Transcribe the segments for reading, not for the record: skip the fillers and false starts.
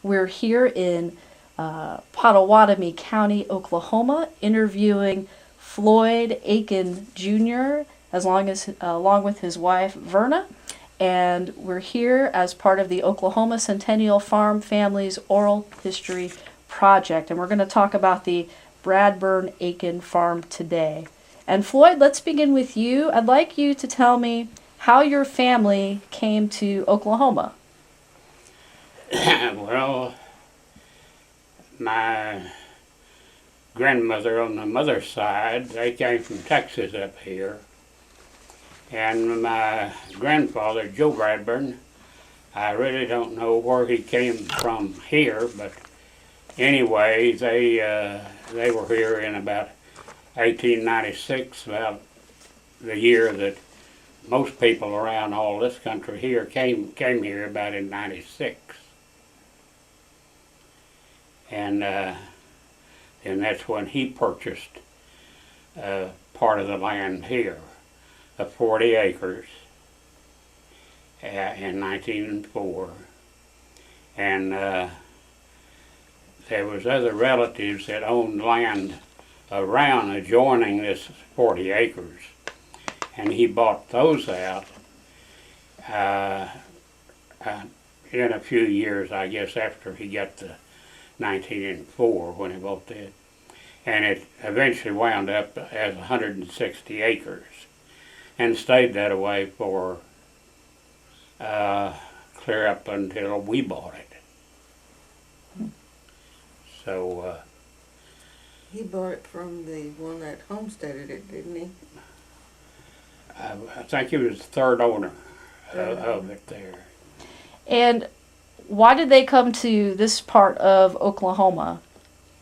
We're here in Pottawatomie County, Oklahoma, interviewing Floyd Akin Jr. Along with his wife Verna, and we're here as part of the Oklahoma Centennial Farm Families Oral History Project, and we're going to talk about the Bradburn-Akin Farm today. And Floyd, let's begin with you. I'd like you to tell me how your family came to Oklahoma. Well, my grandmother on the mother's side, they came from Texas up here. And my grandfather, Joe Bradburn, I really don't know where he came from here, but anyway, they were here in about 1896, about the year that most people around all this country here came here about in 96. And that's when he purchased part of the land here, of 40 acres, in 1904. And there was other relatives that owned land around adjoining this 40 acres. And he bought those out in a few years, I guess, after he got the 1904 when he bought that. And it eventually wound up as 160 acres and stayed that way for clear up until we bought it. So he bought it from the one that homesteaded it, didn't he? I think he was the third owner of it there. And why did they come to this part of Oklahoma?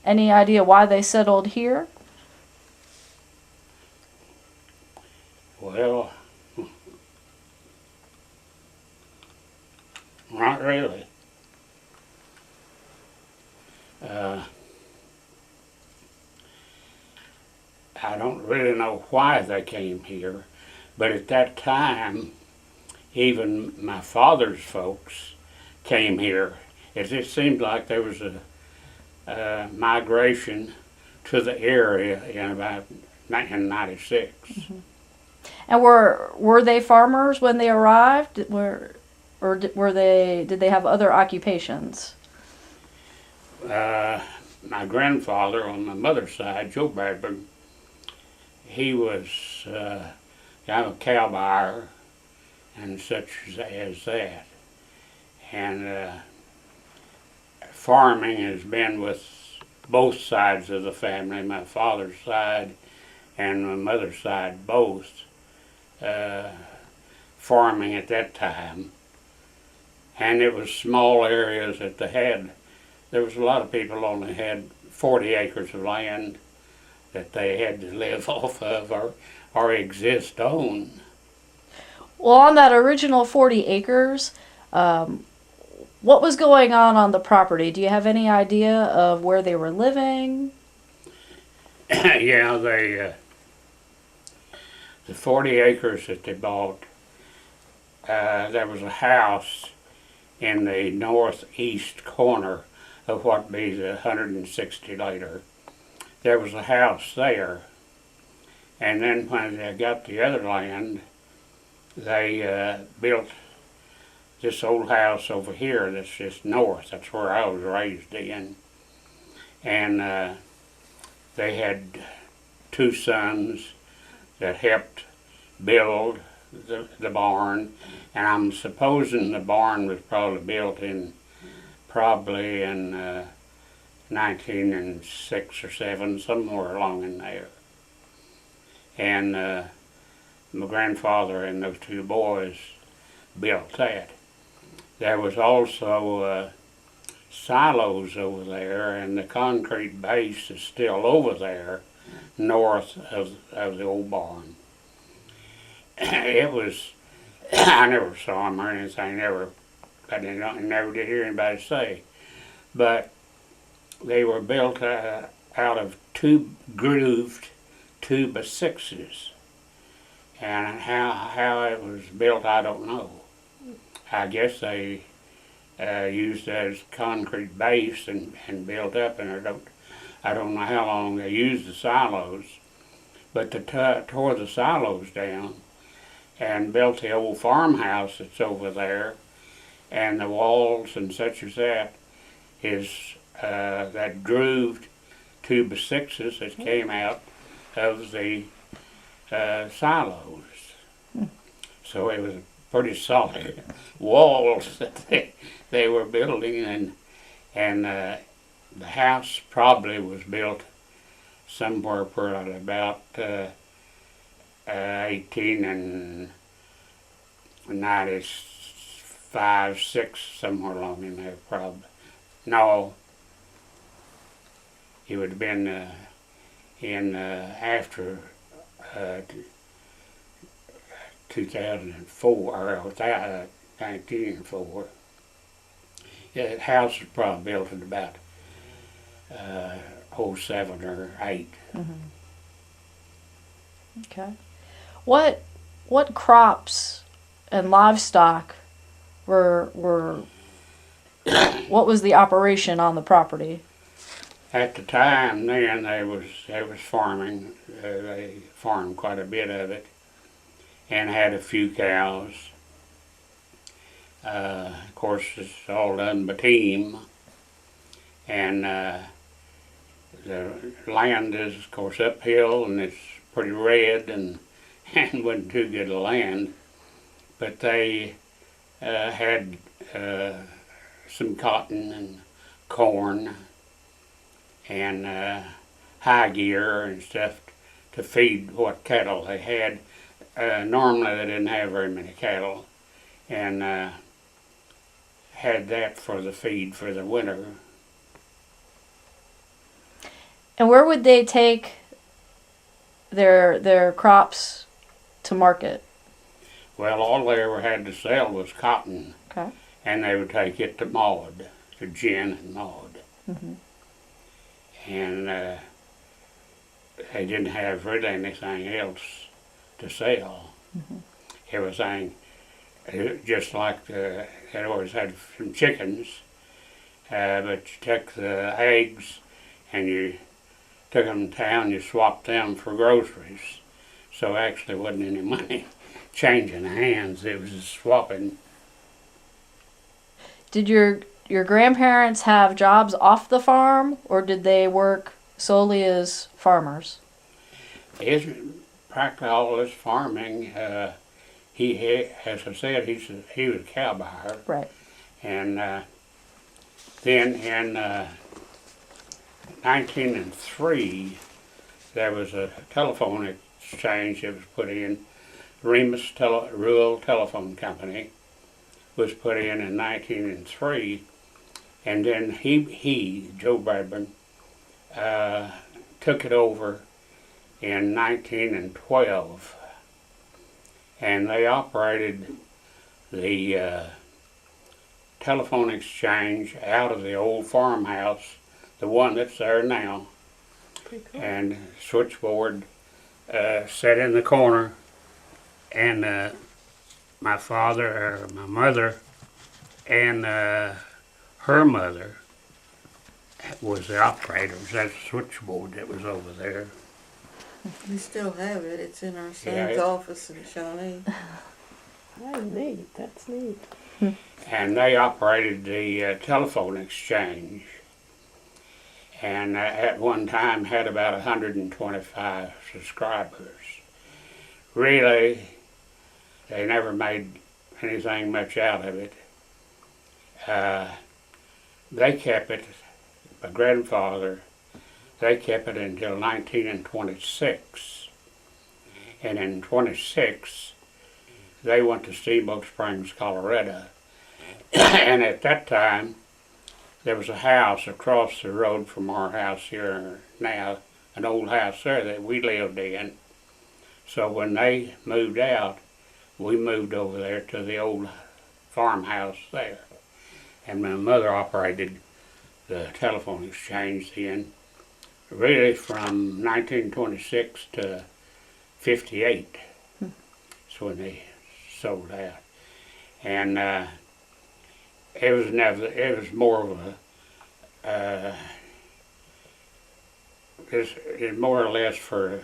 Any idea why they settled here? Well, not really. I don't really know why they came here, but at that time, even my father's folks came here. It just seemed like there was a migration to the area in about 1996. Mm-hmm. And were they farmers when they arrived? Did they have other occupations? My grandfather on my mother's side, Joe Bradburn, he was kind of a cow buyer and such as that. And farming has been with both sides of the family, my father's side and my mother's side both, farming at that time. And it was small areas that they had. There was a lot of people only had 40 acres of land that they had to live off of or exist on. Well, on that original 40 acres, what was going on the property? Do you have any idea of where they were living? Yeah, the 40 acres that they bought, there was a house in the northeast corner of what be the 160 later. There was a house there, and then when they got the other land, they built this old house over here that's just north. That's where I was raised in. And they had two sons that helped build the barn, and I'm supposing the barn was probably built in 1906 or 7, somewhere along in there. And my grandfather and those two boys built that. There was also silos over there, and the concrete base is still over there, north of the old barn. It was, I never saw them or anything, I never did hear anybody say, but they were built out of two grooved 2x6s, and how it was built I don't know. I guess they used as concrete base and built up, and I don't know how long they used the silos, but they tore the silos down and built the old farmhouse that's over there, and the walls and such as that is that grooved 2x6s that came out of the silos. So it was pretty solid walls that they were building, and the house probably was built somewhere about 1895, 6, somewhere along in there probably. No, it would have been after 2004 or 1904. Yeah, the house was probably built in about 07 or 8. Mm-hmm. Okay. What crops and livestock were what was the operation on the property? At the time then, they was farming. They farmed quite a bit of it, and had a few cows. Of course, it's all done by team, and the land is, of course, uphill, and it's pretty red, and wasn't too good a land. But they had some cotton and corn and high gear and stuff to feed what cattle they had. Normally they didn't have very many cattle, and had that for the feed for the winter. And where would they take their crops to market? Well, all they ever had to sell was cotton. Okay. And they would take it to Maud, to gin and Maud. Mm-hmm. And they didn't have really anything else to sell. Mm-hmm. Everything, just like they always had some chickens, but you took the eggs and you took them to town, you swapped them for groceries. So actually wasn't any money changing hands, it was just swapping. Did your grandparents have jobs off the farm, or did they work solely as farmers? Practically all this farming, he as I said, he was a cow buyer. Right. And then in 1903, there was a telephone exchange that was put in. Remus Rural Telephone Company was put in 1903, and then he Joe Bradburn, took it over in 1912, and they operated the telephone exchange out of the old farmhouse, the one that's there now. Pretty cool. And switchboard set in the corner, and my father or my mother and her mother was the operators. That's the switchboard that was over there. We still have it. It's in our son's Yeah. office in Shawnee. Oh, neat. That's neat. And they operated the telephone exchange, and at one time had about 125 subscribers. Really, they never made anything much out of it. They kept it, my grandfather, they kept it until 1926. And in 26, they went to Steamboat Springs, Colorado. And at that time, there was a house across the road from our house here now, an old house there that we lived in. So when they moved out, we moved over there to the old farmhouse there. And my mother operated the telephone exchange then, really from 1926 to 58. That's when they sold out. And it was never. It was more of a. It's more or less for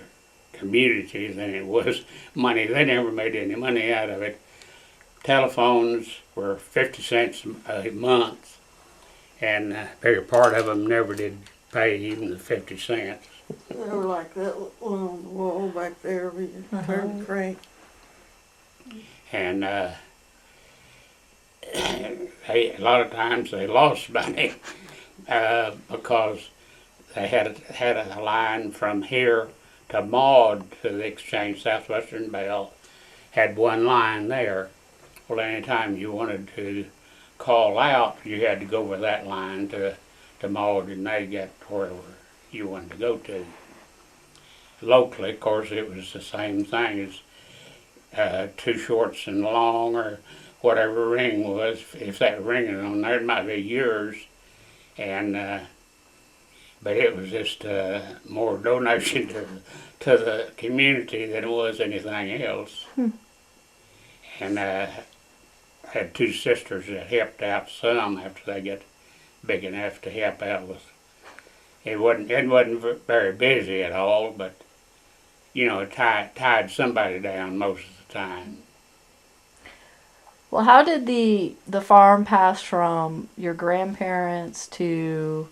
community than it was money. They never made any money out of it. Telephones were 50 cents a month, and a bigger part of them never did pay even the 50 cents. They were like that one on the wall back there where you turn the crank. And a lot of times they lost money because they had a line from here to Maud to the Exchange Southwestern Bell, had one line there. Well, anytime you wanted to call out, you had to go over that line to Maud, and they got wherever you wanted to go to. Locally, of course, it was the same thing as two shorts and long, or whatever ring was. If that ring was on there, it might be yours. And but it was just more donation to the community than it was anything else. And I had two sisters that helped out some after they got big enough to help out with. It wasn't very busy at all, but you know, it tied somebody down most of the time. Well, how did the farm pass from your grandparents to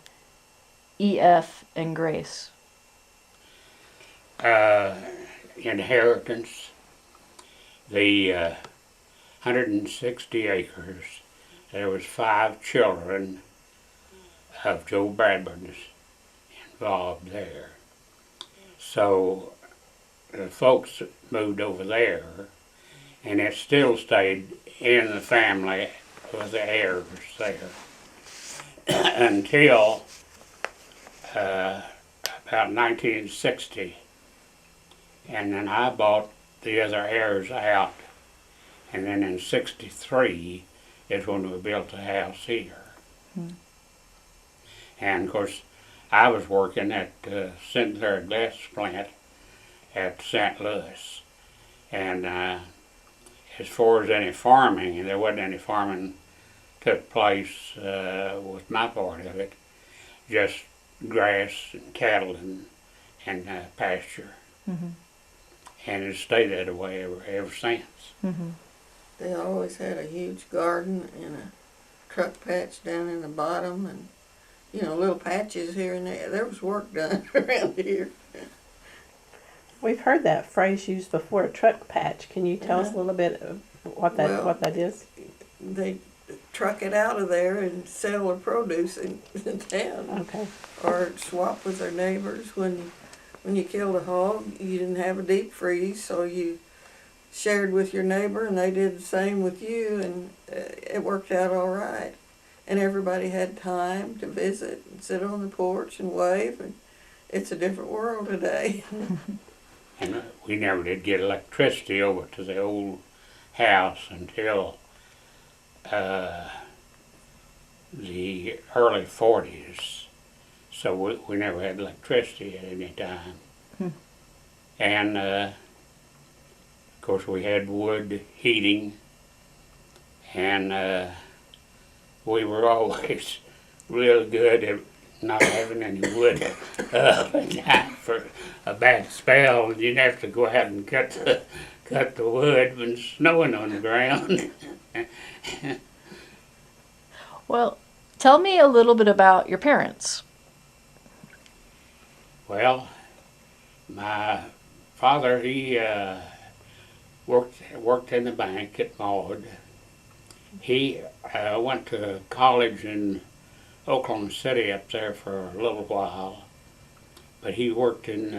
E.F. and Grace? Inheritance. The 160 acres. There was 5 children of Joe Bradburns involved there. So the folks moved over there, and it still stayed in the family with the heirs there until about 1960. And then I bought the other heirs out, and then in 63 is when we built the house here. And of course, I was working at Centennial glass plant at St. Louis, and as far as any farming, there wasn't any farming took place with my part of it, just grass and cattle and pasture. And it stayed that way ever since. They always had a huge garden and a truck patch down in the bottom, and you know, little patches here and there. There was work done around here. We've heard that phrase used before, a truck patch. Can you tell us a little bit of what that is? They truck it out of there and sell their produce in town. Okay. Or swap with their neighbors. When you killed a hog, you didn't have a deep freeze, so you shared with your neighbor, and they did the same with you, and it worked out all right. And everybody had time to visit and sit on the porch and wave, and it's a different world today. And we never did get electricity over to the old house until the early 40s. So we never had electricity at any time. And of course we had wood heating, and we were always real good at not having any wood up at night for a bad spell. You'd have to go out and cut the wood when it's snowing on the ground. Well, tell me a little bit about your parents. Well, my father, he worked in the bank at Maud. He went to college in Oklahoma City up there for a little while, but he worked in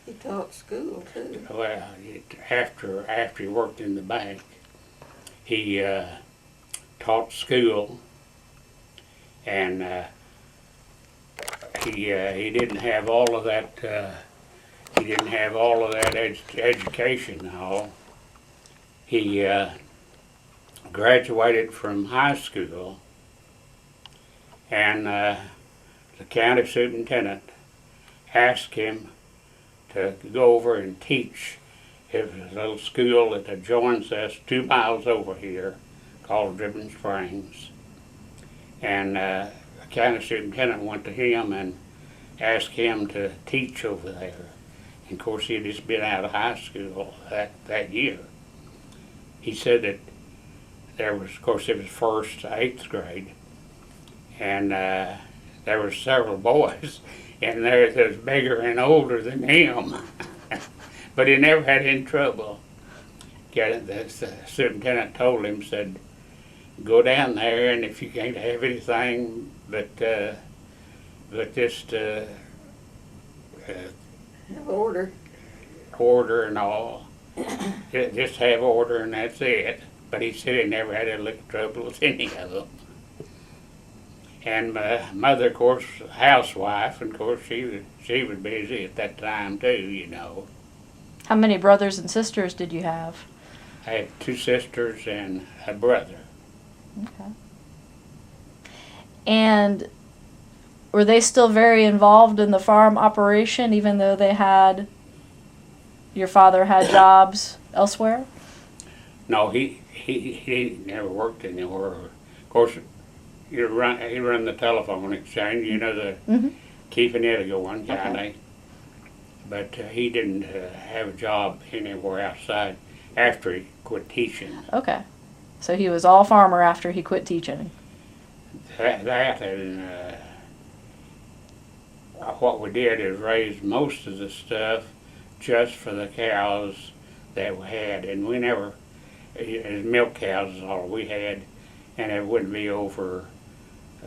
He taught school too. well, after he worked in the bank, he taught school, and he didn't have all of that. He didn't have all of that education and all. He graduated from high school, and the county superintendent asked him to go over and teach his little school that adjoins us 2 miles over here called Driven Springs. And the county superintendent went to him and asked him to teach over there. And of course, he had just been out of high school that year. He said that there was, of course, it was 1st to 8th grade, and there were several boys in there that was bigger and older than him, but he never had any trouble. The superintendent told him, said, go down there, and if you can't have anything but just order and all, just have order and that's it. But he said he never had any trouble with any of them. And my mother, of course, housewife, and of course she was busy at that time too, you know. How many brothers and sisters did you have? I had 2 sisters and a brother. Okay. And were they still very involved in the farm operation, even though your father had jobs elsewhere? No, he never worked anywhere. Of course, he run the telephone exchange, you know, keeping it going, kind of. But he didn't have a job anywhere outside after he quit teaching. Okay. So he was all farmer after he quit teaching. That and what we did is raise most of the stuff just for the cows that we had, and we never, as milk cows is all we had, and it wouldn't be over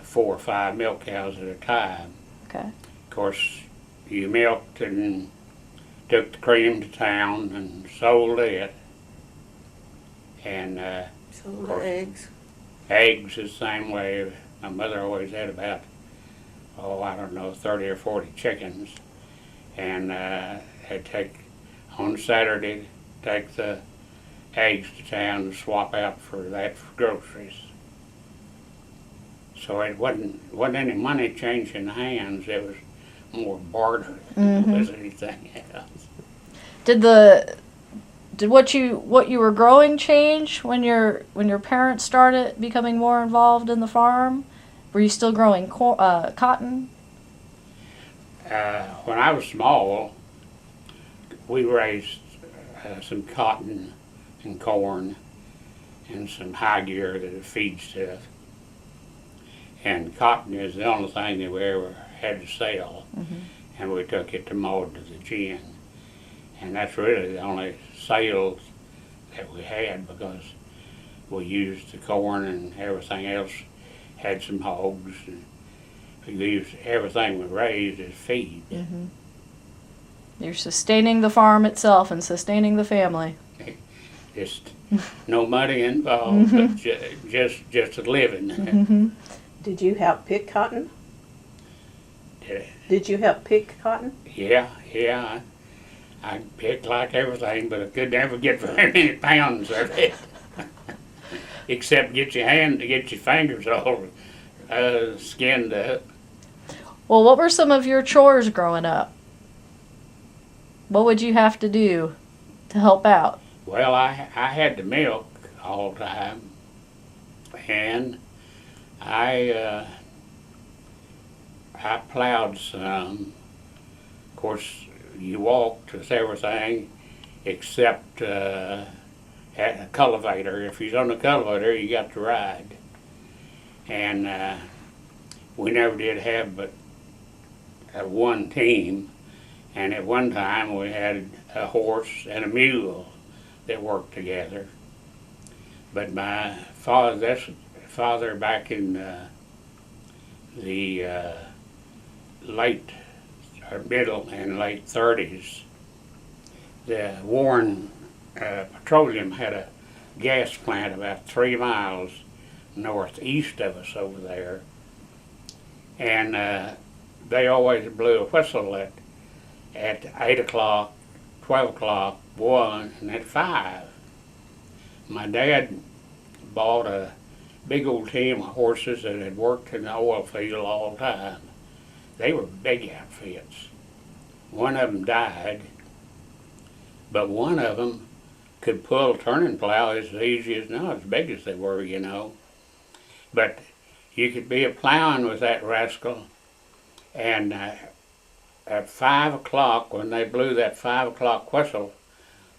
4 or 5 milk cows at a time. Okay. Of course, you milked and took the cream to town and sold it, and sold the eggs. Eggs is the same way. My mother always had about, 30 or 40 chickens, and had take on Saturday, take the eggs to town and swap out for groceries. So it wasn't any money changing hands. It was more barter than it was anything else. Did what you were growing change when your parents started becoming more involved in the farm? Were you still growing cotton? When I was small, we raised some cotton and corn and some high gear that feed stuff. And cotton is the only thing that we ever had to sell, and we took it to mold to the gin. And that's really the only sales that we had, because we used the corn and everything else, had some hogs, and we used everything we raised as feed. You're sustaining the farm itself and sustaining the family. Just no money involved, but just a living. Did you help pick cotton? Yeah. Did you help pick cotton? Yeah. I picked like everything, but I could never get very many pounds of it. Except get your fingers all skinned up. Well, what were some of your chores growing up? What would you have to do to help out? Well, I had to milk all the time, and I plowed some. Of course, you walked with everything except at a cultivator. If you're on the cultivator, you got to ride. And we never did have but one team. And at one time we had a horse and a mule that worked together. But my father back in the middle and late 30s, the Warren Petroleum had a gas plant about 3 miles northeast of us over there. And they always blew a whistle at 8 o'clock, 12 o'clock, 1, and at 5. My dad bought a big old team of horses that had worked in the oil field all the time. They were big outfits. One of them died, but one of them could pull a turning plow as easy as not, as big as they were, you know. But you could be a plowing with that rascal, and at 5 o'clock, when they blew that 5 o'clock whistle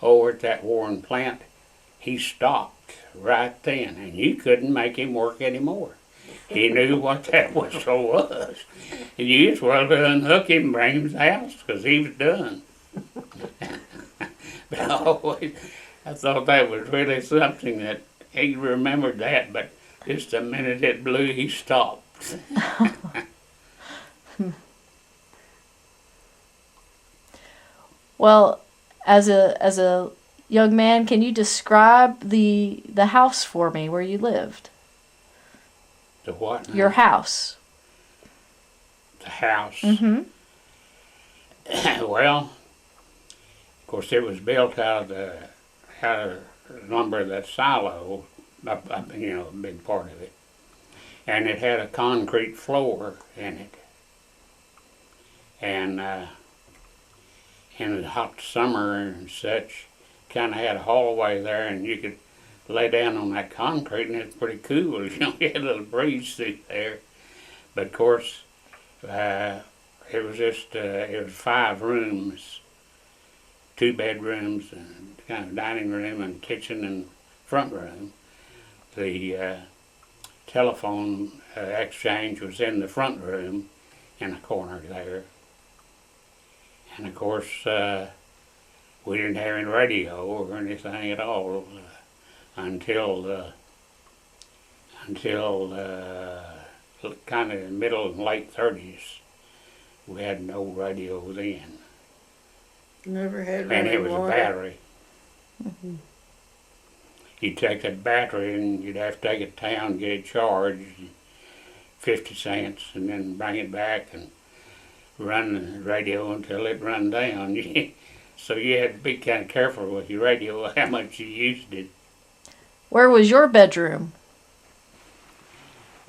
over at that Warren plant, he stopped right then, and you couldn't make him work anymore. He knew what that whistle was. And you just well to unhook him and bring him to the house, because he was done. But I thought that was really something that he remembered that, but just the minute it blew, he stopped. Well, as a young man, can you describe the house for me where you lived? The what now? Your house. The house. Mm-hmm. Well, of course, it was built out of lumber, that silo, up, you know, a big part of it, and it had a concrete floor in it, and in the hot summer and such, kind of had a hallway there, and you could lay down on that concrete, and it's pretty cool. You know, you had a little breeze through there. But of course, it was 5 rooms, 2 bedrooms, and kind of dining room and kitchen and front room. The telephone exchange was in the front room, in a corner there. And of course, we didn't have any radio or anything at all until kind of the middle and late 30s. We had no radio then. Never had And it was water. a battery. Mm-hmm. You'd take that battery and you'd have to take it to town, get it charged, 50 cents, and then bring it back and run the radio until it run down. So you had to be kind of careful with your radio, how much you used it. Where was your bedroom?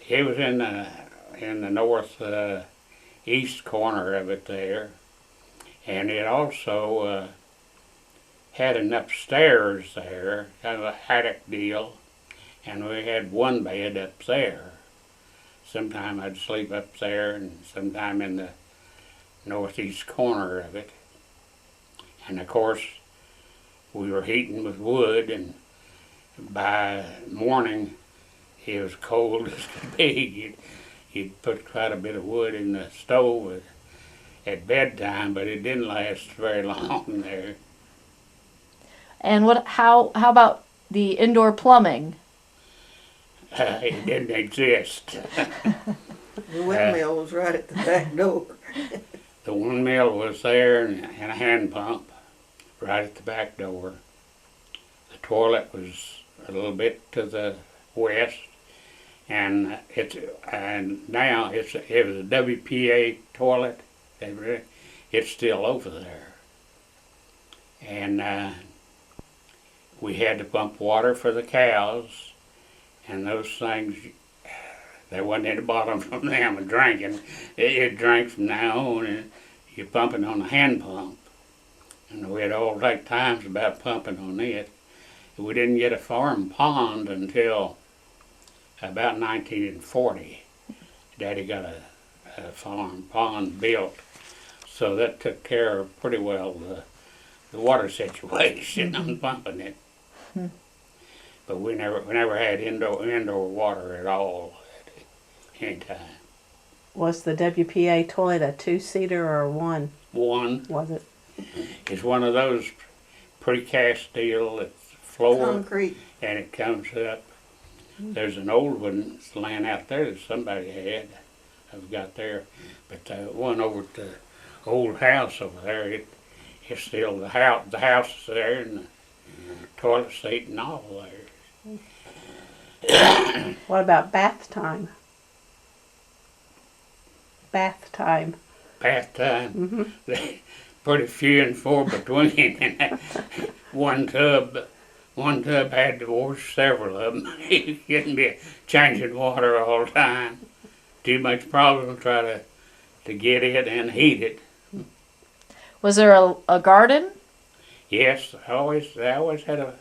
It was in the north east corner of it there, and it also had an upstairs there, kind of a attic deal, and we had one bed up there. Sometime I'd sleep up there, and sometime in the northeast corner of it. And of course, we were heating with wood, and by morning it was cold as could be. You'd put quite a bit of wood in the stove at bedtime, but it didn't last very long there. And how about the indoor plumbing? It didn't exist. The windmill was right at the back door. The windmill was there and a hand pump right at the back door. The toilet was a little bit to the west, and now it was a WPA toilet. It's still over there, and we had to pump water for the cows, and those things, there wasn't any bottom from them drinking. It drank from now on, and you're pumping on a hand pump. And we had all take times about pumping on it. We didn't get a farm pond until about 1940. Daddy got a farm pond built, so that took care of pretty well the water situation on pumping it. But we never had indoor water at all at any time. Was the WPA toilet a 2-seater or a 1? One Was it? is one of those precast deal that's floor, Concrete. and it comes up. There's an old one that's laying out there that somebody had. I've got there, but the one over at the old house over there, it's still the house. The house is there, and the toilet seat and all there. What about bath time? Bath time. Bath time. Pretty few and far between. One tub had to wash several of them. You couldn't be changing water all the time. Too much problem to try to get it and heat it. Was there a garden? Yes, I always had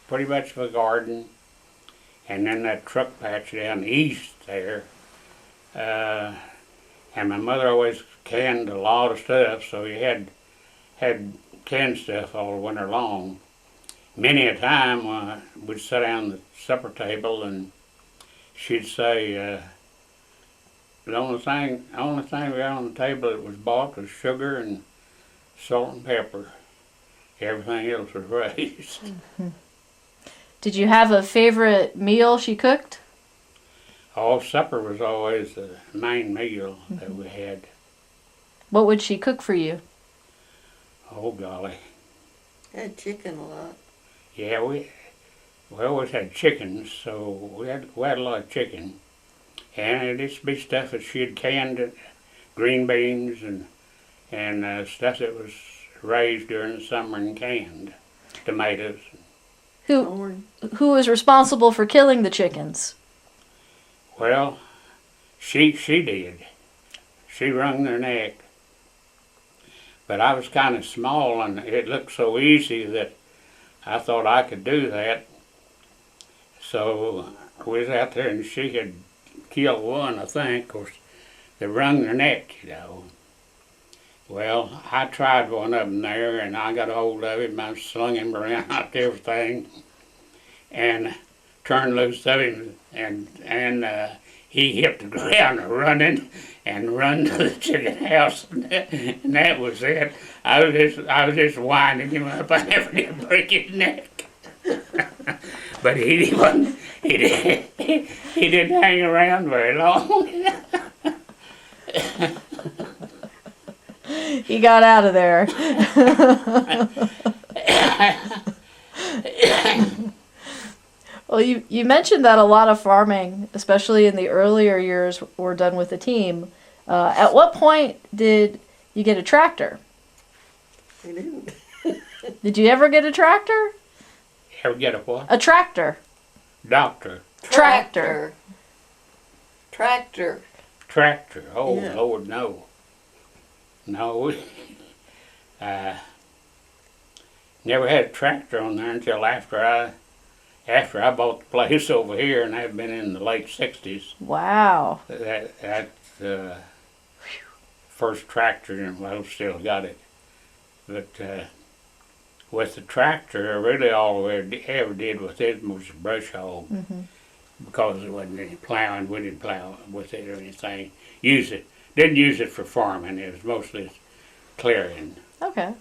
pretty much of a garden, and then that truck patch down east there. And my mother always canned a lot of stuff, so you had canned stuff all winter long. Many a time we'd sit down at the supper table and she'd say, the only thing we had on the table that was bought was sugar and salt and pepper. Everything else was raised. Mm-hmm. Did you have a favorite meal she cooked? All supper was always the main meal that we had. What would she cook for you? Oh golly. Had chicken a lot. Yeah, we always had chickens, so we had a lot of chicken. And it used to be stuff that she had canned, green beans and stuff that was raised during the summer and canned. Tomatoes. Corn. Who was responsible for killing the chickens? Well, she did. She wrung their neck. But I was kind of small and it looked so easy that I thought I could do that. So we was out there and she had killed one, I think. Of course, they wrung their neck, you know. Well, I tried one of them there and I got a hold of him. I slung him around like everything and turned loose of him and he hit the ground running and run to the chicken house and that was it. I was just winding him up. I never did break his neck. But he didn't hang around very long. He got out of there. Well, you mentioned that a lot of farming, especially in the earlier years, were done with a team. At what point did you get a tractor? We didn't. Did you ever get a tractor? Ever get a what? A tractor. Doctor. Tractor. Tractor. Tractor. Oh, Yeah. Lord, no. No, never had a tractor on there until after I bought the place over here, and I've been in the late '60s. Wow. That's first tractor, and I still got it. But with the tractor, really all we ever did with it was brush hog, because there wasn't any plowing. We didn't plow with it or anything. Didn't use it for farming. It was mostly clearing. Okay.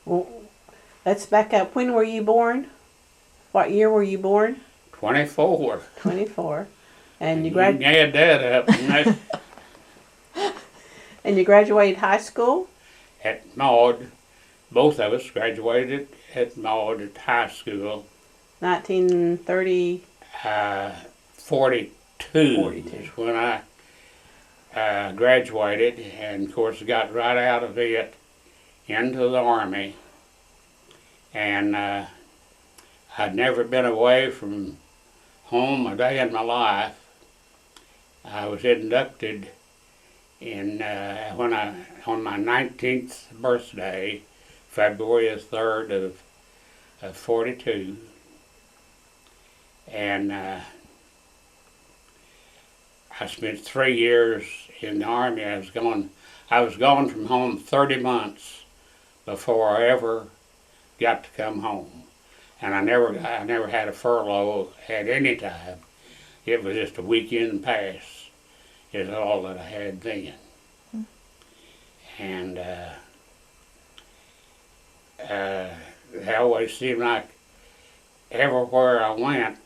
Well, let's back up. When were you born? What year were you born? 24. 24. And you You can add that up. and you graduated high school? At Maud, both of us graduated at Maud at high school. 1930. 42 is when I graduated, and of course got right out of it into the Army. And I'd never been away from home a day in my life. I was inducted on my 19th birthday, February 3rd of 42. And I spent 3 years in the Army. I was gone from home 30 months before I ever got to come home. And I never had a furlough at any time. It was just a weekend pass is all that I had then. And it always seemed like everywhere I went,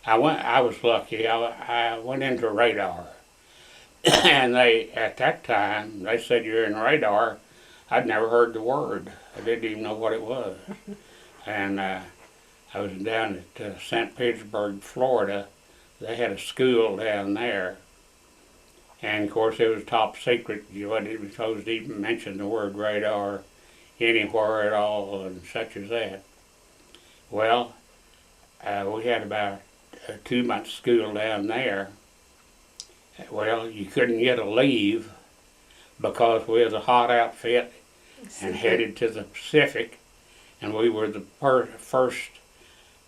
I was lucky. I went into radar. And at that time, they said, "You're in radar." I'd never heard the word. I didn't even know what it was. And I was down at St. Petersburg, Florida. They had a school down there. And of course, it was top secret. You wasn't supposed to even mention the word radar anywhere at all, and such as that. Well, we had about a 2-month school down there. Well, you couldn't get a leave because we was a hot outfit and headed to the Pacific, and we were the first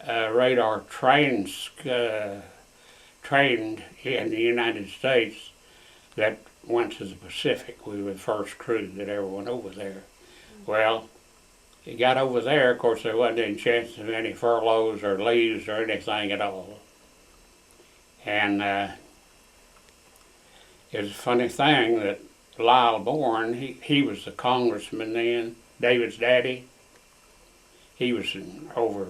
radar trained in the United States that went to the Pacific. We were the first crew that ever went over there. Well, it got over there, of course there wasn't any chance of any furloughs or leaves or anything at all. And it was a funny thing that Lyle Bourne, he was the congressman then, David's daddy. He was over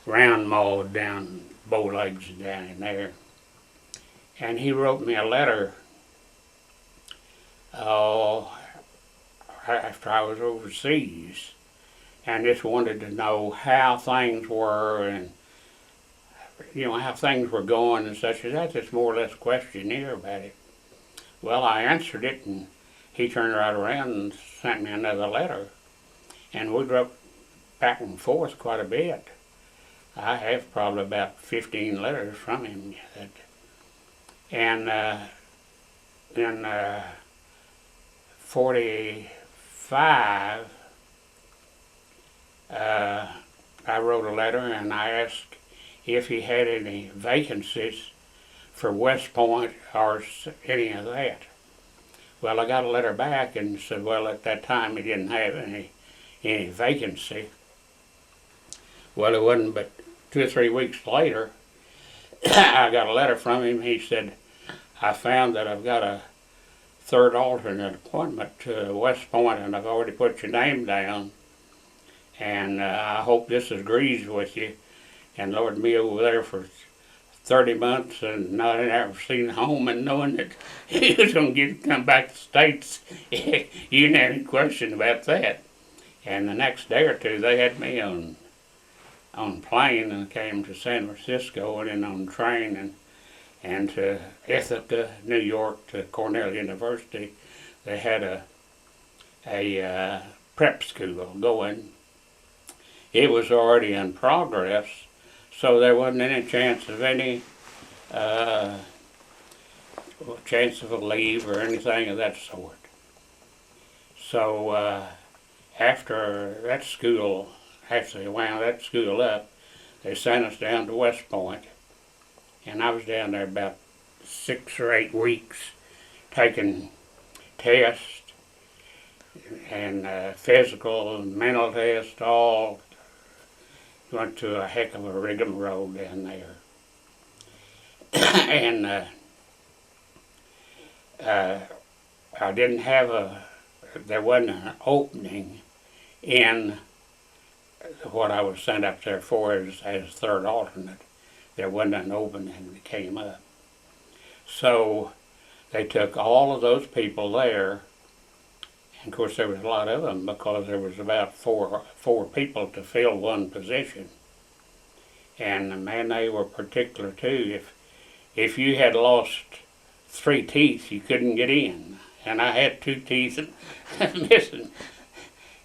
Round Mall down Bowlegs down in there. And he wrote me a letter after I was overseas, and just wanted to know how things were and how things were going and such as that. Just more or less a questionnaire about it. Well, I answered it, and he turned right around and sent me another letter, and we wrote back and forth quite a bit. I have probably about 15 letters from him. And in 45, I wrote a letter and I asked if he had any vacancies for West Point or any of that. Well, I got a letter back and said, well, at that time he didn't have any vacancy. Well, it wasn't but 2 or 3 weeks later, I got a letter from him. He said, I found that I've got a third alternate appointment to West Point, and I've already put your name down. And I hope this agrees with you. And Lord, me over there for 30 months and not ever seen home, and knowing that he was going to come back to the States, you didn't have any question about that. And the next day or two, they had me on plane and came to San Francisco, and then on train and to Ithaca, New York, to Cornell University. They had a prep school going. It was already in progress, so there wasn't any chance of chance of a leave or anything of that sort. So after that school, actually wound that school up, they sent us down to West Point, and I was down there about 6 or 8 weeks taking tests and physical and mental tests, all. Went to a heck of a rigmarole down there. And I didn't have there wasn't an opening in what I was sent up there for as third alternate. There wasn't an opening that came up. So they took all of those people there, and of course there was a lot of them because there was about four people to fill one position. And man, they were particular too. If you had lost 3 teeth, you couldn't get in. And I had 2 teeth missing.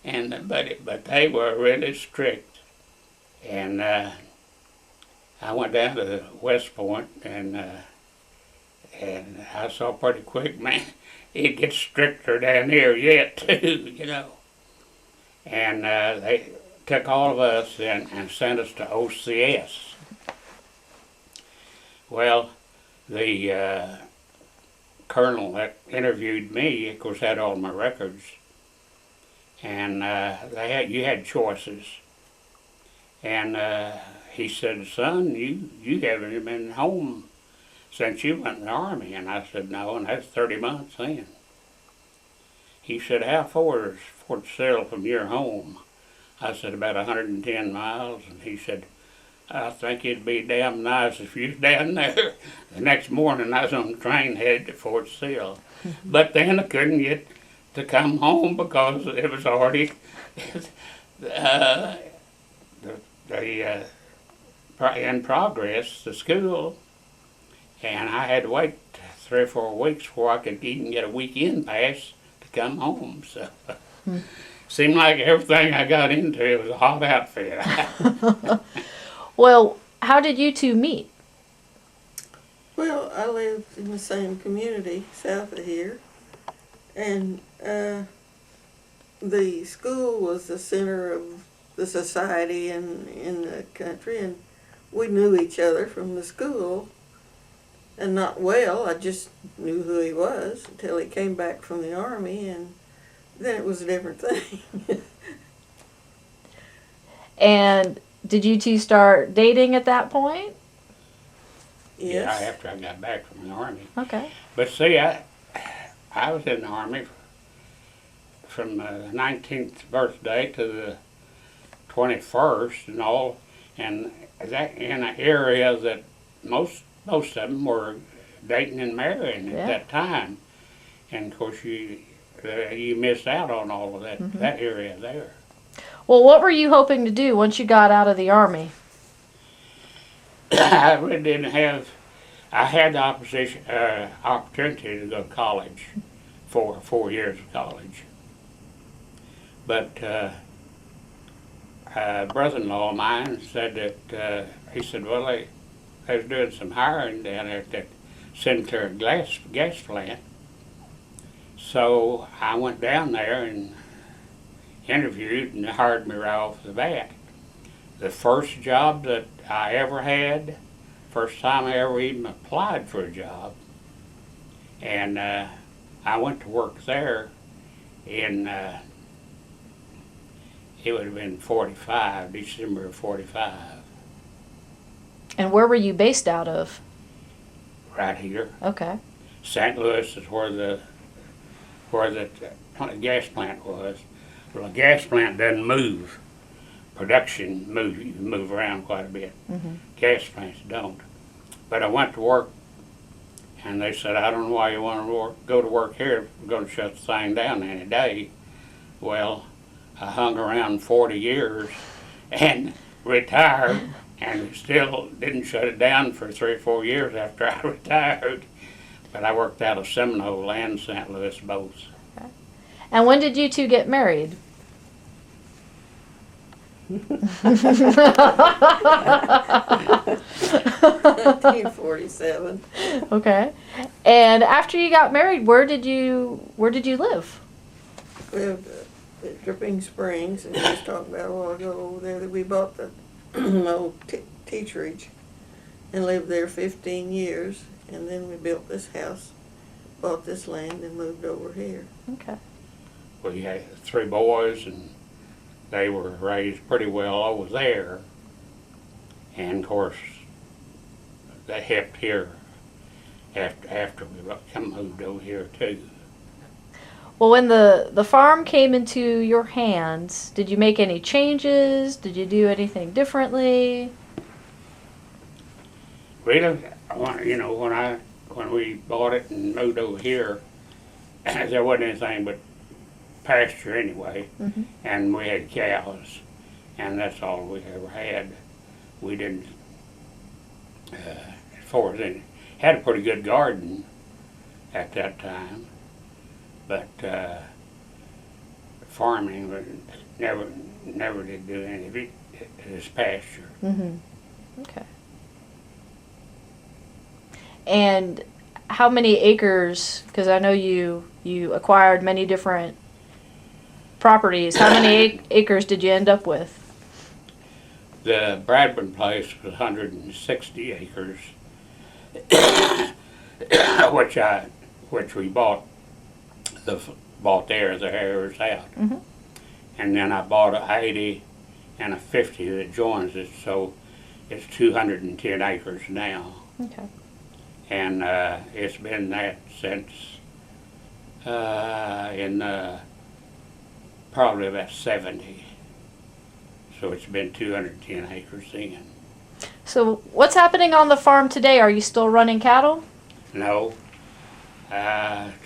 And but they were really strict. And I went down to West Point, and I saw pretty quick, man, it gets stricter down here yet too, And they took all of us and sent us to OCS. Well, the colonel that interviewed me, of course, had all my records, and you had choices. And he said, son, you haven't been home since you went in the Army. And I said, no, and that's 30 months then. He said, how far is Fort Sill from your home? I said, about 110 miles. And he said, I think it'd be damn nice if you was down there. The next morning I was on the train headed to Fort Sill. But then I couldn't get to come home because it was already in progress, the school. And I had to wait 3 or 4 weeks before I could even get a weekend pass to come home. So seemed like everything I got into was a hot outfit. Well, how did you two meet? Well, I lived in the same community south of here, and the school was the center of the society in the country, and we knew each other from the school, and not well. I just knew who he was until he came back from the Army, and then it was a different thing. And did you two start dating at that point? Yes. Yeah, after I got back from the Army. Okay. But see, I was in the Army from the 19th birthday to the 21st and all, and that in an area that most of them were dating and marrying at that time. And of course you missed out on all of that, that area there. Well, what were you hoping to do once you got out of the Army? I really didn't have. I had the opportunity to go to college, 4 years of college. But a brother-in-law of mine said that he said, well, they was doing some hiring down there at that Centennial gas plant. So I went down there and interviewed, and they hired me right off the bat. The first job that I ever had, first time I ever even applied for a job, and I went to work there in, it would have been 45, December of 45. And where were you based out of? Right here. Okay. St. Louis is where the gas plant was. Well, a gas plant doesn't move. Production moves. You move around quite a bit. Gas plants don't. But I went to work, and they said, I don't know why you want to go to work here. We're going to shut the thing down any day. Well, I hung around 40 years and retired, and still didn't shut it down for 3 or 4 years after I retired. But I worked out of Seminole and St. Louis both. Okay. And when did you two get married? 1947. Okay. And after you got married, where did you live? We lived at Dripping Springs, and we was talking about a while ago over there that we bought the old teacherage and lived there 15 years, and then we built this house, bought this land, and moved over here. Okay. We had 3 boys, and they were raised pretty well over there. And of course, they helped here after we moved over here too. Well, when the farm came into your hands, did you make any changes? Did you do anything differently? Really, you know, when we bought it and moved over here, there wasn't anything but pasture anyway, and we had cows, and that's all we ever had. We didn't, as far as any, had a pretty good garden at that time, but farming never did do any of it. This pasture. Okay. And how many acres, because I know you acquired many different properties, how many acres did you end up with? The Bradburn place was 160 acres, which we bought the heirs out, and then I bought a 80 and a 50 that joins it, so it's 210 acres now. Okay. And it's been that since probably about 70. So it's been 210 acres then. So what's happening on the farm today? Are you still running cattle? No,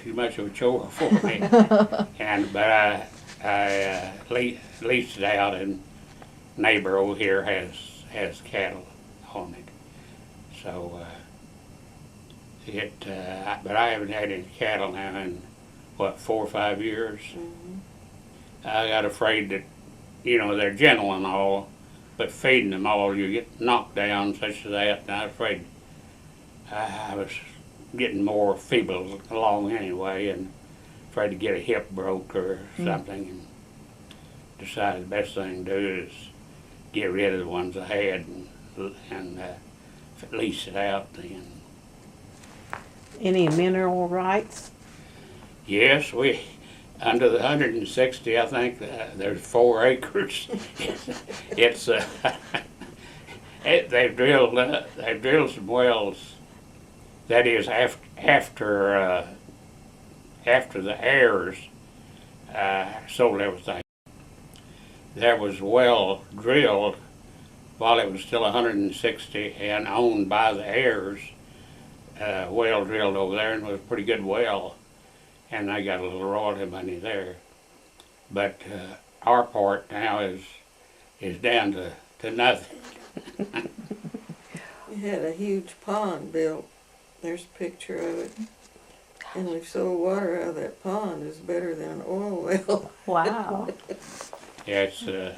too much of a chore for me. But I leased it out, and neighbor over here has cattle on it. So but I haven't had any cattle now in 4 or 5 years. I got afraid that, you know, they're gentle and all, but feeding them all, you get knocked down such as that, and I was afraid I was getting more feeble along anyway, and afraid to get a hip broke or something. decided the best thing to do is get rid of the ones I had and lease it out then. Any mineral rights? Yes, we, under the 160, I think there's 4 acres. It's they've drilled some wells. That is after the heirs sold everything. There was a well drilled while it was still 160 and owned by the heirs. Well drilled over there, and it was a pretty good well, and they got a little royalty money there. But our part now is down to nothing. We had a huge pond built. There's a picture of it. And we've sold water out of that pond. It's better than an oil well. Wow. Yeah, it's a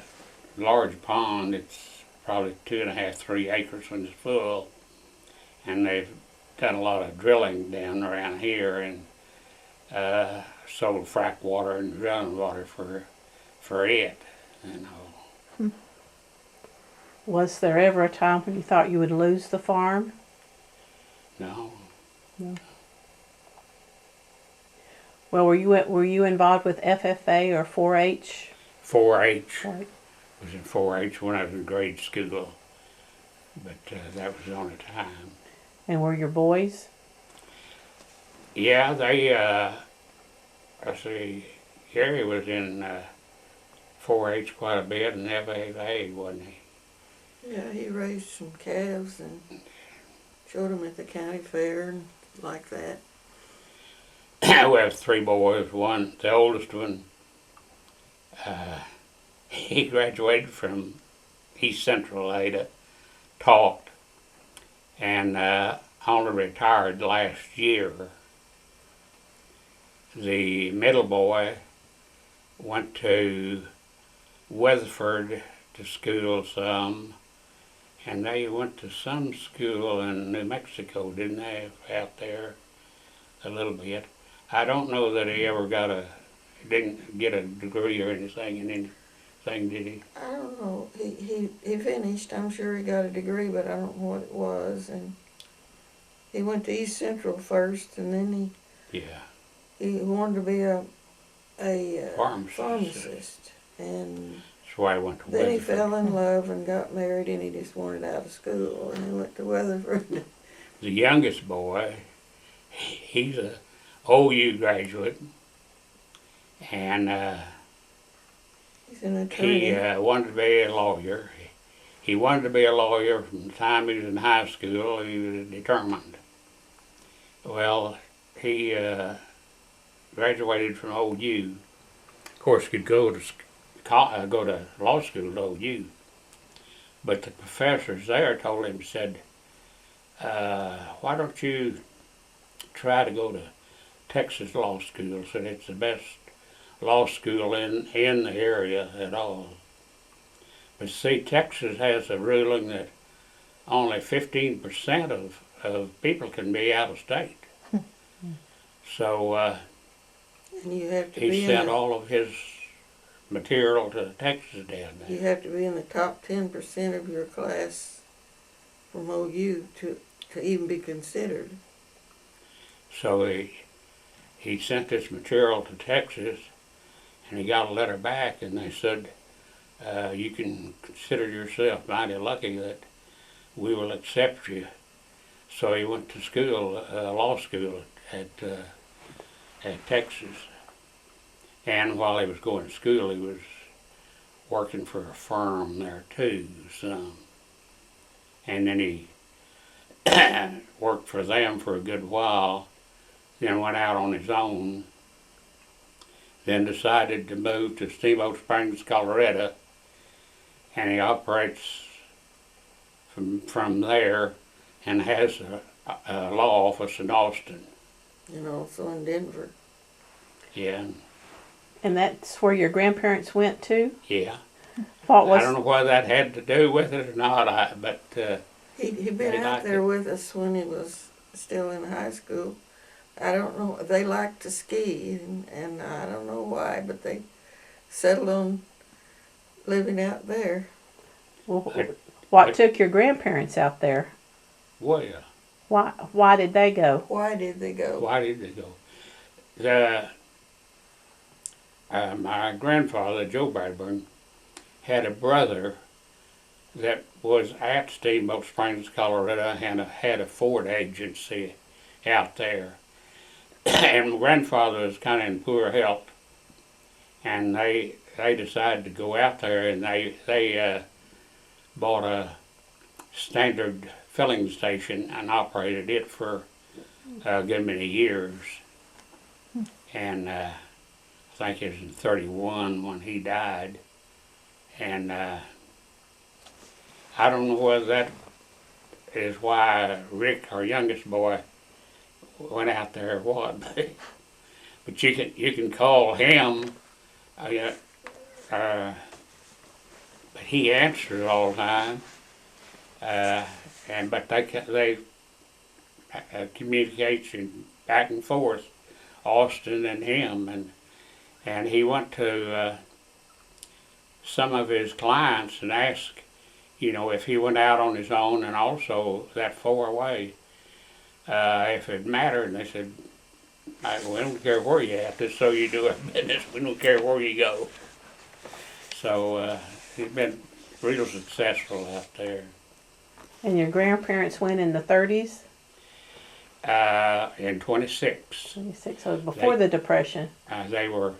large pond. It's probably 2.5, 3 acres when it's full, and they've done a lot of drilling down around here and sold frack water and drilling water for it, you know. Was there ever a time when you thought you would lose the farm? No. No. Well, were you involved with FFA or 4-H? 4-H. Right. Was in 4-H when I was in grade school, but that was the only time. And were your boys? Yeah, they, I see, Gary was in 4-H quite a bit, and FFA, wasn't he? Yeah, he raised some calves and showed them at the county fair and like that. We have 3 boys. One, the oldest one, he graduated from East Central Ada, taught, and only retired last year. The middle boy went to Weatherford to school some, and they went to some school in New Mexico, didn't they, out there a little bit. I don't know that he ever didn't get a degree or anything in anything, did he? I don't know. He finished. I'm sure he got a degree, but I don't know what it was. And he went to East Central first, and then he wanted to be a pharmacist. And that's why I went to then Weatherford. he fell in love and got married, and he just wanted out of school, and he went to Weatherford. The youngest boy, he's a OU graduate, and He's an attorney. he wanted to be a lawyer. He wanted to be a lawyer from the time he was in high school. He was determined. Well, he graduated from OU. Of course, could go to law school at OU, but the professors there told him, said, "Why don't you try to go to Texas Law School?" Said it's the best law school in the area at all. But see, Texas has a ruling that only 15% of people can be out of state. So And you have to he be sent all of his material to Texas down you there. have to be in the top 10% of your class from OU to even be considered. So he sent this material to Texas, and he got a letter back, and they said, you can consider yourself mighty lucky that we will accept you. So he went to school, law school at Texas. And while he was going to school, he was working for a firm there too, some. And then he worked for them for a good while, then went out on his own, then decided to move to Steamboat Springs, Colorado, and he operates from there and has a law office in Austin. And also in Denver. Yeah, And that's where your grandparents went to? yeah. What I don't was know whether that had to do with it or not, but He'd been They out liked there it. with us when he was still in high school. I don't know, they liked to ski, and I don't know why, but they settled on living out there. Well, I- what I- took your grandparents out there? Well, Why did they go? Why did they go? why did they go? My grandfather, Joe Bradburn, had a brother that was at Steamboat Springs, Colorado, and had a Ford agency out there. And my grandfather was kind of in poor health, and they decided to go out there, and they bought a standard filling station and operated it for a good many years. And I think it was in 31 when he died. And I don't know whether that is why Rick, our youngest boy, went out there or what. But you can call him. But he answers all the time. But they communication back and forth, Austin and him, and he went to some of his clients and asked, if he went out on his own and also that far away, if it mattered. And they said, we don't care where you're at, just so you do our business. We don't care where you go. So he's been real successful out there. And your grandparents went in the 30s? In 26. 26, so before the Depression. They were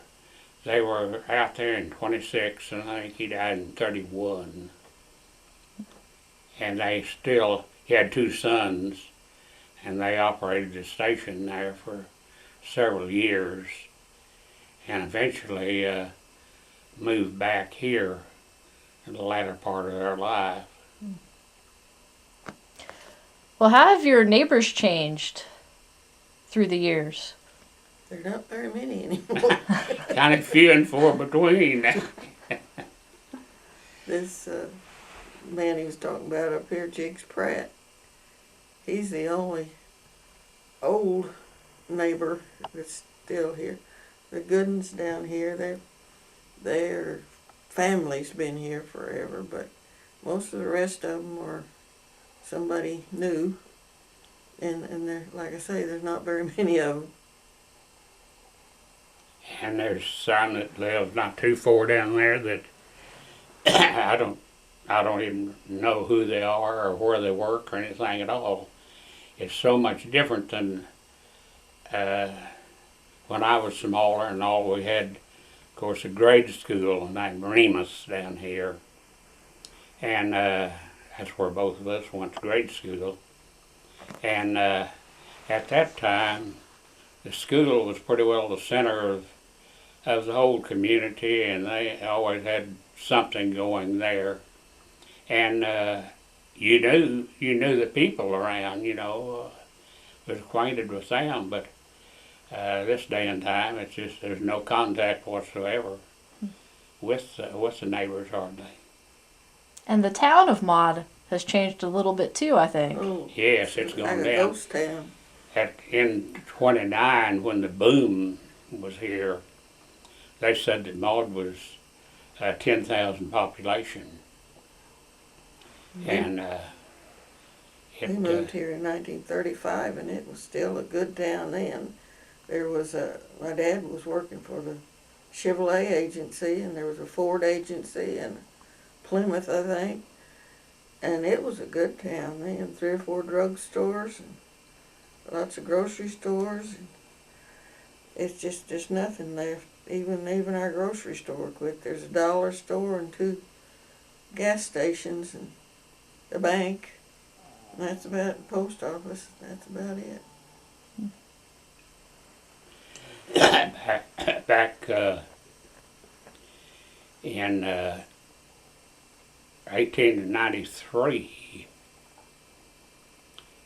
out there in 26, and I think he died in 31. And he had two sons, and they operated the station there for several years, and eventually moved back here in the latter part of their life. Well, how have your neighbors changed through the years? There are not very many anymore. Kind of few and far between. This man he was talking about up here, Jigs Pratt, he's the only old neighbor that's still here. The good ones down here, their family's been here forever, but most of the rest of them are somebody new, and there, like I say, there's not very many of them. And there's some that live not too far down there that I don't even know who they are or where they work or anything at all. It's so much different than when I was smaller and all. We had, of course, a grade school named Remus down here, and that's where both of us went to grade school. And at that time, the school was pretty well the center of the whole community, and they always had something going there. And you knew the people around, was acquainted with them. But this day and time, it's just there's no contact whatsoever with the neighbors hardly. And the town of Maud has changed a little bit too, I think. Oh, Yes, it's gone like a down. ghost town. In 29, when the boom was here, they said that Maud was 10,000 population. And We moved here in 1935, and it was still a good town then. There was my dad was working for the Chevrolet agency, and there was a Ford agency and Plymouth, I think. And it was a good town. They had 3 or 4 drugstores and lots of grocery stores. And it's just nothing left. Even our grocery store quit. There's a dollar store and 2 gas stations and the bank. And that's about it. The post office. That's about it. back in 1893,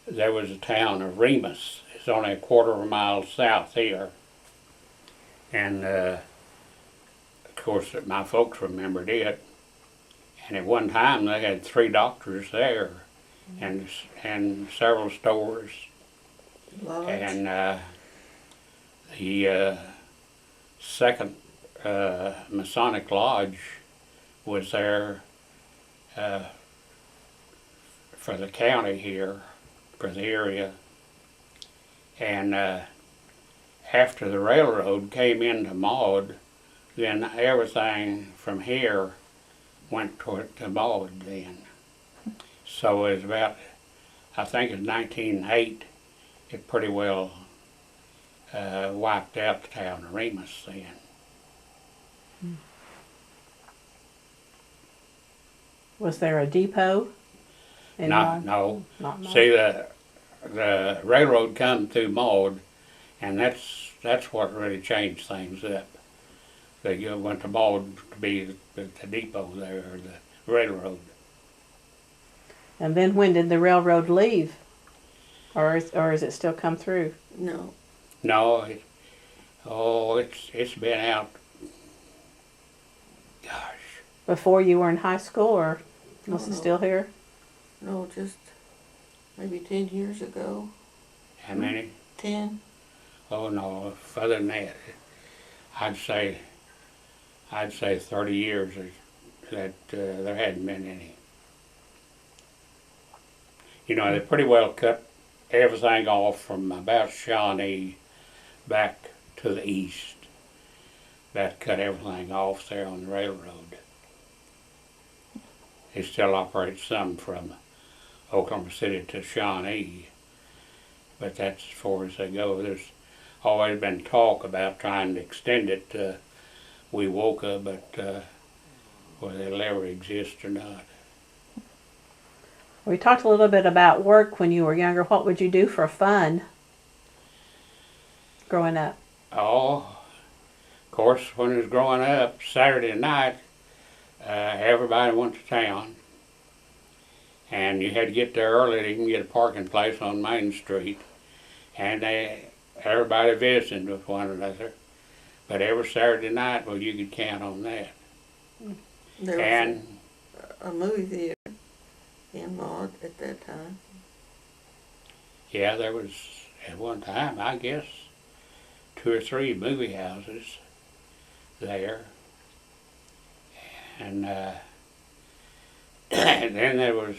there was a town of Remus. It's only a quarter of a mile south here. And of course, my folks remembered it. And at one time, they had 3 doctors there, and several stores. Lodge. And the second Masonic Lodge was there for the county here, for the area. And after the railroad came into Maud, then everything from here went to Maud then. So it was about, I think in 1908, it pretty well wiped out the town of Remus then. Was there a depot? in Maud? No. Not Maud. See, the railroad come through Maud, and that's what really changed things up. They went to Maud to be the depot there, or the railroad. And then when did the railroad leave? Or is it still come through? No. No, it's been out. Gosh, Before you were in high school, or was it No. still here? No, just maybe 10 years ago. how many? 10. Oh no, further than that. I'd say 30 years that there hadn't been any. You know, they pretty well cut everything off from about Shawnee back to the east. That cut everything off there on the railroad. They still operate some from Oklahoma City to Shawnee, but that's as far as they go. There's always been talk about trying to extend it to Wewoka, but whether it'll ever exist or not. We talked a little bit about work when you were younger. What would you do for fun growing up? Oh, of course, when I was growing up, Saturday night, everybody went to town, and you had to get there early to even get a parking place on Main Street, and everybody visiting with one another. But every Saturday night, well, you could count on that. There was And a movie theater in Maud at that time. yeah, there was at one time, I guess, 2 or 3 movie houses there. And and then there was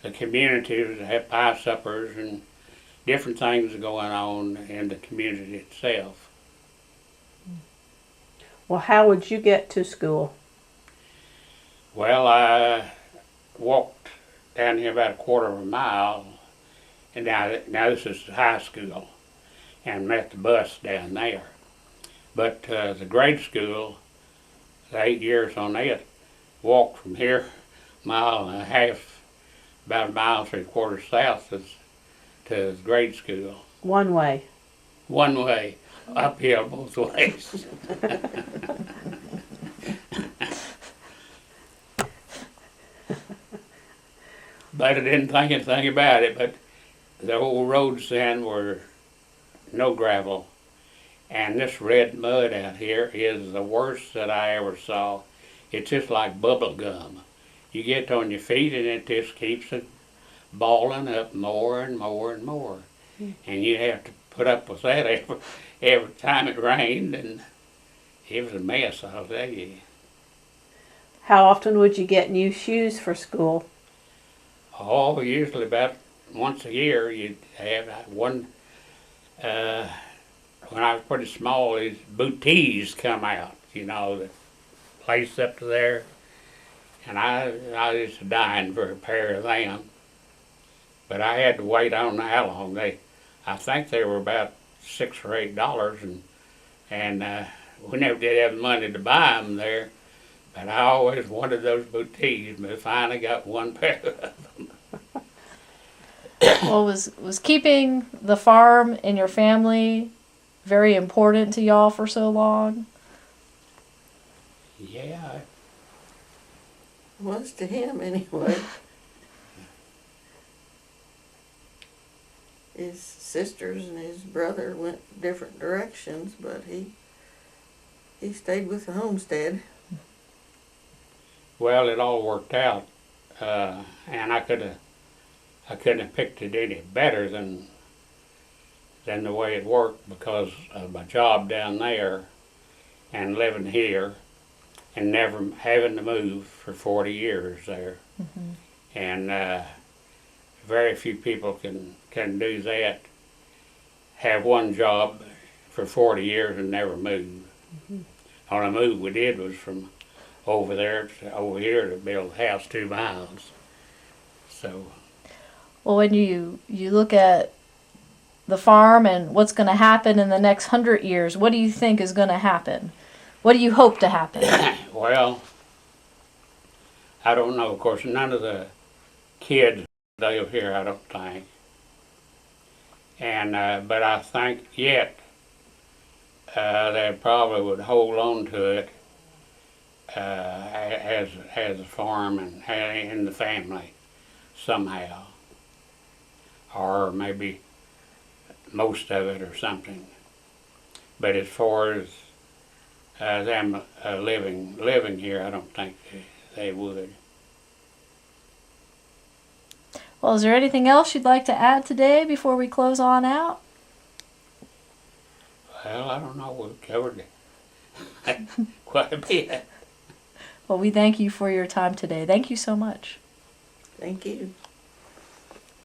the communities that had pie suppers and different things going on in the community itself. Well, how would you get to school? Well, I walked down here about a quarter of a mile, and now this is high school, and met the bus down there. But the grade school, the 8 years on it, walked from here a mile and a half, about a mile and 3/4 south to the grade school. One way. One way, uphill both ways. But I didn't think anything about it, but the old roads then were no gravel. And this red mud out here is the worst that I ever saw. It's just like bubble gum. You get on your feet and it just keeps it balling up more and more and more. And you have to put up with that every time it rained, and it was a mess, I'll tell you. How often would you get new shoes for school? Oh, usually about once a year you'd have one. When I was pretty small, these booties come out, you know, the place up to there. And I was dying for a pair of them. But I had to wait, I don't know how long. I think they were about $6 or $8, and we never did have the money to buy them there. But I always wanted those booties, but I finally got one pair of them. Well, was keeping the farm in your family very important to y'all for so long? Yeah, Was to him anyway. His sisters and his brother went different directions, but he stayed with the homestead. well, it all worked out, and I couldn't have picked it any better than the way it worked because of my job down there and living here. and never having to move for 40 years there. And very few people can do that, have one job for 40 years and never move. Only move we did was from over there to over here to build a house 2 miles. So, Well, when you look at the farm and what's going to happen in the next 100 years, what do you think is going to happen? What do you hope to happen? well, I don't know. Of course, none of the kids live here, I don't think. And but I think yet they probably would hold on to it as a farm and in the family somehow, or maybe most of it or something. But as far as them living here, I don't think they would. Well, is there anything else you'd like to add today before we close on out? Well, I don't know. We've covered quite a bit. Well, we thank you for your time today. Thank you so much. Thank you.